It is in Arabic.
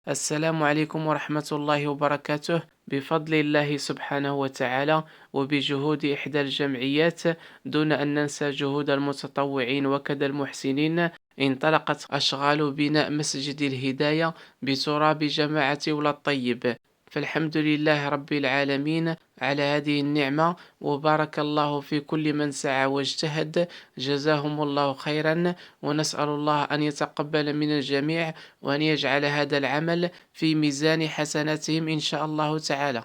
السلام عليكم ورحمة الله وبركاته. بفضل الله سبحانه وتعالى وبجهود إحدى الجمعيات دون أن ننسى جهود المتطوعين وكذا المحسنين، انطلقت أشغال بناء مسجد الهداية بتراب جماعة ولا الطيب. فالحمد لله رب العالمين على هذه النعمة، وبارك الله في كل من سعى واجتهد، جزاهم الله خيرا. ونسأل الله أن يتقبل من الجميع، وأن يجعل هذا العمل في ميزان حسناتهم إن شاء الله تعالى.